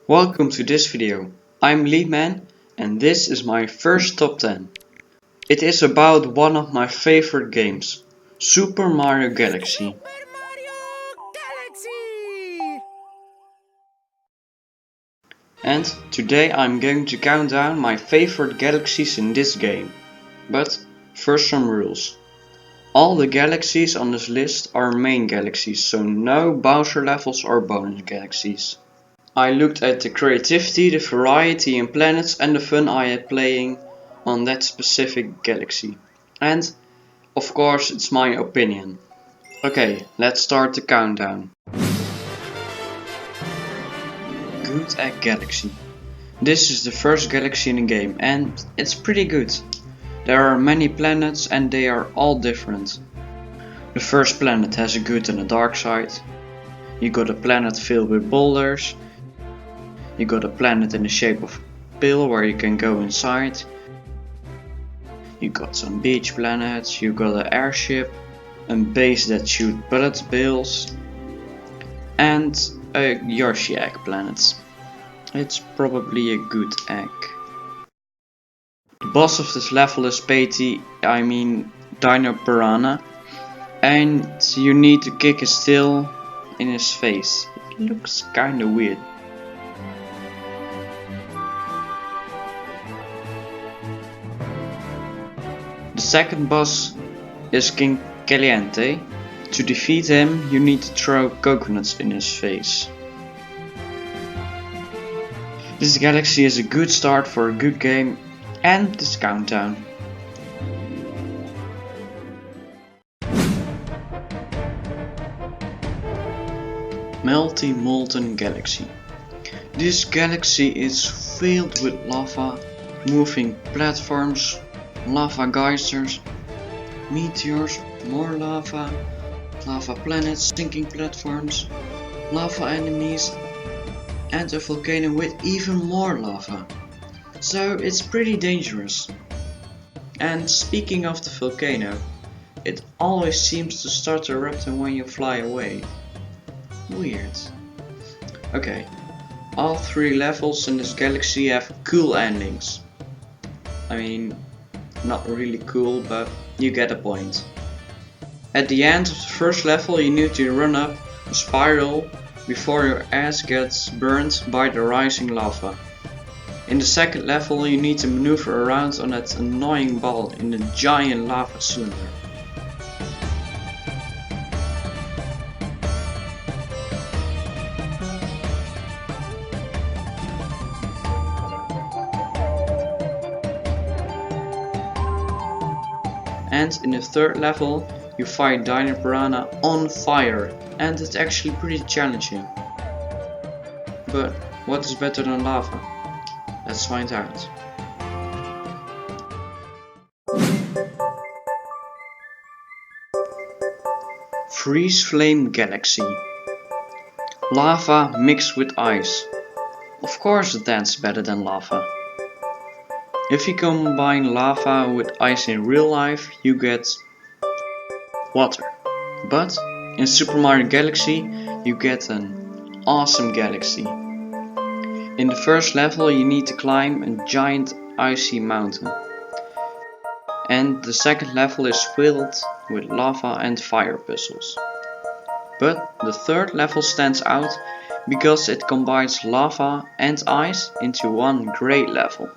Welcome to this video. I'm Leeman and this is my first top 10. It is about one of my favorite games, Super Mario Galaxy. And today I'm going to count down my favorite galaxies in this game. But first some rules. All the galaxies on this list are main galaxies, so no Bowser levels or bonus galaxies. I looked at the creativity, the variety in planets and the fun I had playing on that specific galaxy. And, of course, it's my opinion. Okay, let's start the countdown. Good Egg Galaxy. This is the first galaxy in the game and it's pretty good. There are many planets and they are all different. The first planet has a good and a dark side. You got a planet filled with boulders. You got a planet in the shape of a pill where you can go inside. You got some beach planets, you got an airship, a base that shoots bullet bills, and a Yoshi egg planet. It's probably a good egg. The boss of this level is Dino Piranha, and you need to kick his tail in his face. It looks kinda weird. The second boss is King Caliente. To defeat him you need to throw coconuts in his face. This galaxy is a good start for a good game and this countdown. Melty Molten Galaxy. This galaxy is filled with lava, moving platforms, lava geysers, meteors, more lava, lava planets, sinking platforms, lava enemies, and a volcano with even more lava. So it's pretty dangerous. And speaking of the volcano, it always seems to start erupting when you fly away. Weird. Okay, all three levels in this galaxy have cool endings. Not really cool, but you get a point. At the end of the first level you need to run up a spiral before your ass gets burned by the rising lava. In the second level you need to maneuver around on that annoying ball in the giant lava cylinder. And in the third level you fight Dino Piranha on fire, and it's actually pretty challenging. But what is better than lava? Let's find out. Freeze Flame Galaxy. Lava mixed with ice. Of course that's better than lava. If you combine lava with ice in real life, you get water. But in Super Mario Galaxy, you get an awesome galaxy. In the first level, you need to climb a giant icy mountain. And the second level is filled with lava and fire puzzles. But the third level stands out because it combines lava and ice into one great level.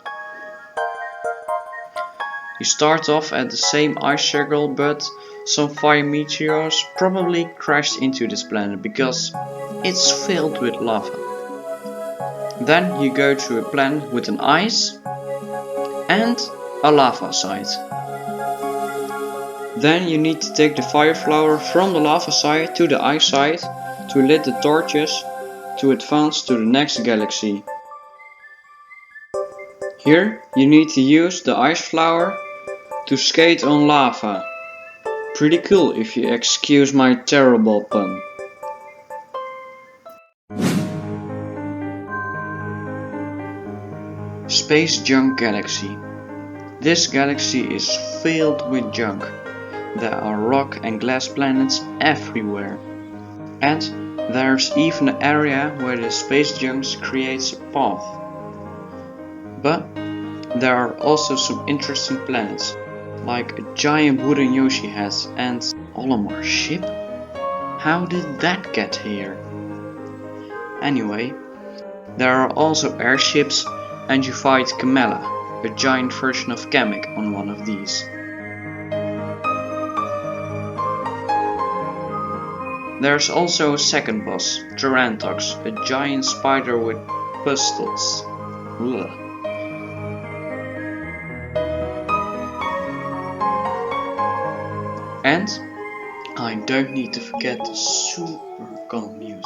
You start off at the same ice circle, but some fire meteors probably crashed into this planet because it's filled with lava. Then you go to a planet with an ice and a lava side. Then you need to take the fire flower from the lava side to the ice side to lit the torches to advance to the next galaxy. Here you need to use the ice flower to skate on lava. Pretty cool if you excuse my terrible pun. Space Junk Galaxy. This galaxy is filled with junk. There are rock and glass planets everywhere. And there's even an area where the space junk creates a path. But there are also some interesting planets, like a giant wooden Yoshi head and Olimar ship? How did that get here? Anyway, there are also airships, and you fight Kamala, a giant version of Kamek on one of these. There's also a second boss, Tyrantox, a giant spider with pistols. Ugh. And I don't need to forget the super calm music.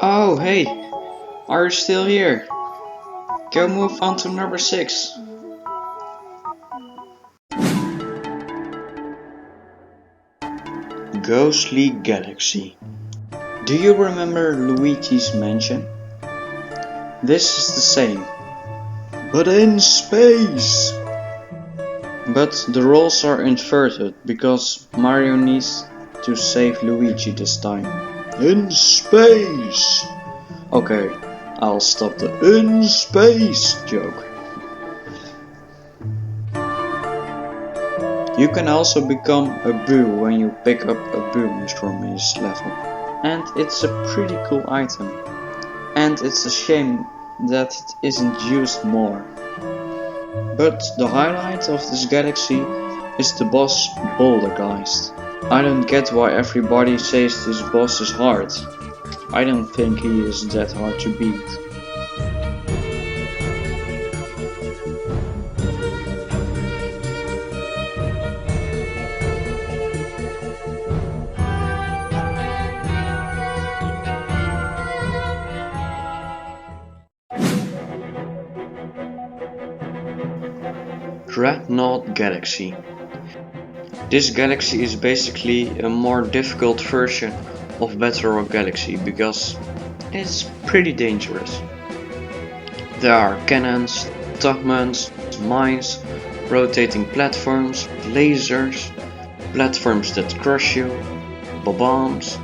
Oh hey, are you still here? Go move on to number 6. Ghostly Galaxy. Do you remember Luigi's mansion? This is the same, but in space! But the roles are inverted because Mario needs to save Luigi this time. In space! Okay, I'll stop the in space joke. You can also become a boo when you pick up a boost from his level. And it's a pretty cool item. And it's a shame that it isn't used more. But the highlight of this galaxy is the boss Bouldergeist. I don't get why everybody says this boss is hard. I don't think he is that hard to beat. Dreadnought Galaxy. This galaxy is basically a more difficult version of Bedrock Galaxy because it's pretty dangerous. There are cannons, tugmans, mines, rotating platforms, lasers, platforms that crush you, bombs,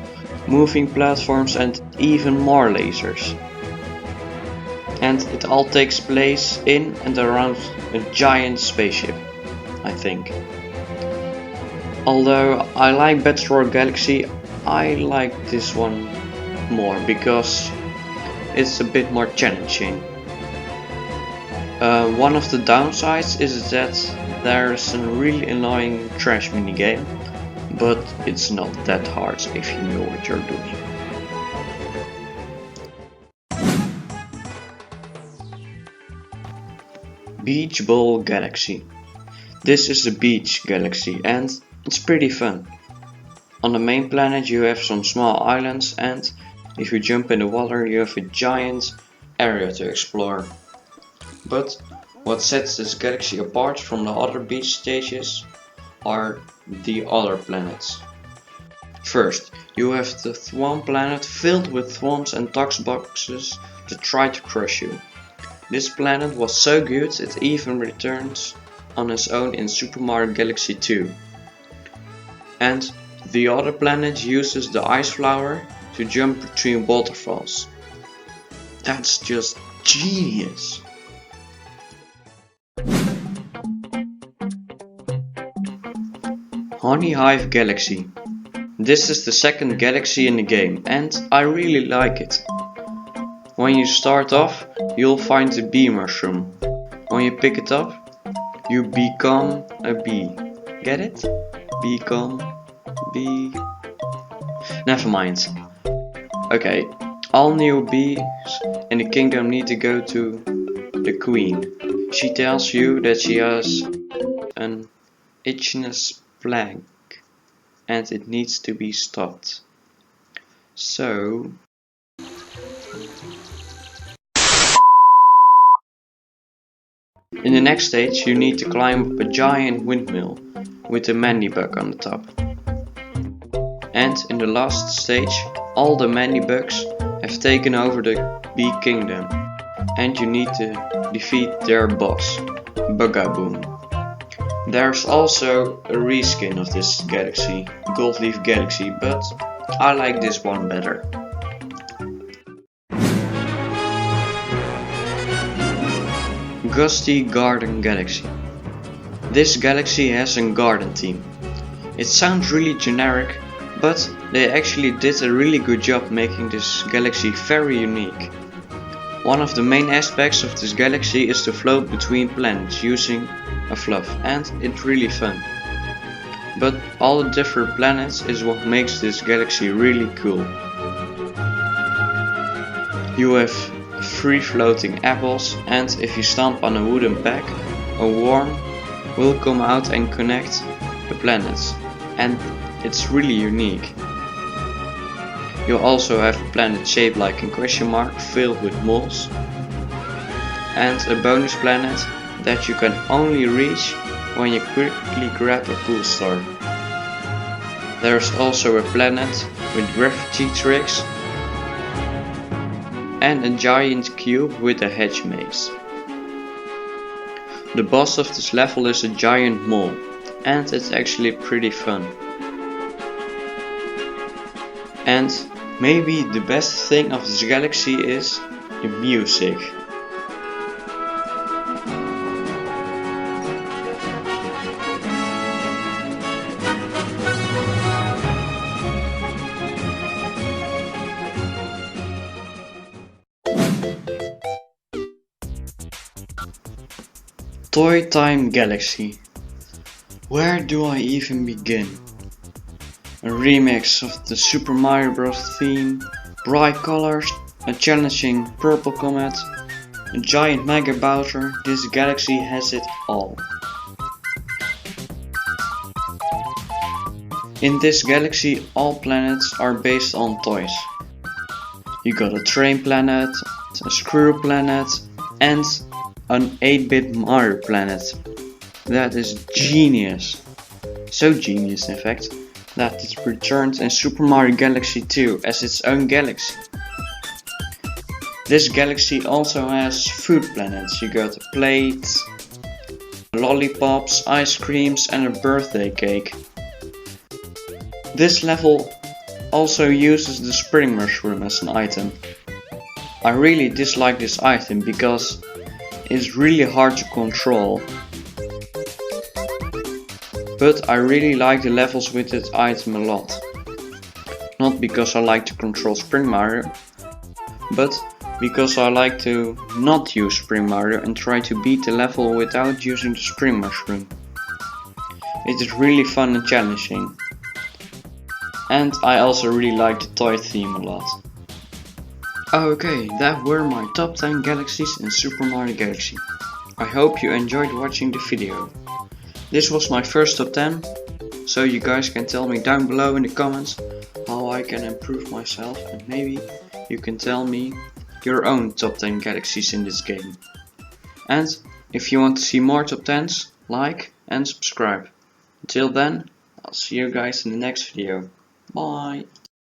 moving platforms and even more lasers. And it all takes place in and around a giant spaceship, I think. Although I like Bedrock Galaxy, I like this one more because it's a bit more challenging. One of the downsides is that there's a really annoying trash minigame, but it's not that hard if you know what you're doing. Beachball Galaxy. This is the beach galaxy and it's pretty fun. On the main planet you have some small islands and if you jump in the water you have a giant area to explore. But what sets this galaxy apart from the other beach stages are the other planets. First, you have the Thwomp planet filled with thwomps and tox boxes that try to crush you. This planet was so good it even returns on its own in Super Mario Galaxy 2. And the other planet uses the ice flower to jump between waterfalls. That's just genius! Hive Galaxy. This is the second galaxy in the game and I really like it. When you start off, you'll find the bee mushroom. When you pick it up, you become a bee. Get it? Become bee. Never mind. Okay, all new bees in the kingdom need to go to the queen. She tells you that she has an itchiness plague and it needs to be stopped. So in the next stage you need to climb up a giant windmill with a mandibug on the top. And in the last stage all the mandibugs have taken over the bee kingdom. and you need to defeat their boss, Bugaboo. There's also a reskin of this galaxy, Gold Leaf Galaxy, but I like this one better. Gusti Garden Galaxy. This galaxy has a garden theme. It sounds really generic, but they actually did a really good job making this galaxy very unique. One of the main aspects of this galaxy is to float between planets using a fluff, and it's really fun. But all the different planets is what makes this galaxy really cool. You have free floating apples, and if you stomp on a wooden peg, a worm will come out and connect the planets, and it's really unique. You also have a planet shaped like a question mark filled with moles, and a bonus planet that you can only reach when you quickly grab a pool star. There's also a planet with gravity tricks and a giant cube with a hedge maze. The boss of this level is a giant mole, and it's actually pretty fun. And maybe the best thing of this galaxy is the music. Toy Time Galaxy. Where do I even begin? A remix of the Super Mario Bros. Theme, bright colors, a challenging purple comet, a giant Mega Bowser. This galaxy has it all. In this galaxy, all planets are based on toys. You got a train planet, a screw planet, and an 8-bit Mario planet. That is genius. So genius in fact, that it returned in Super Mario Galaxy 2 as its own galaxy. This galaxy also has food planets. You got a plate, lollipops, ice creams and a birthday cake. This level also uses the spring mushroom as an item. I really dislike this item because it's really hard to control. But I really like the levels with that item a lot. Not because I like to control Spring Mario, but because I like to not use Spring Mario and try to beat the level without using the Spring Mushroom. It is really fun and challenging. And I also really like the toy theme a lot. Okay, that were my top 10 galaxies in Super Mario Galaxy. I hope you enjoyed watching the video. This was my first top 10, so you guys can tell me down below in the comments how I can improve myself, and maybe you can tell me your own top 10 galaxies in this game. And if you want to see more top 10s, like and subscribe. Until then, I'll see you guys in the next video. Bye!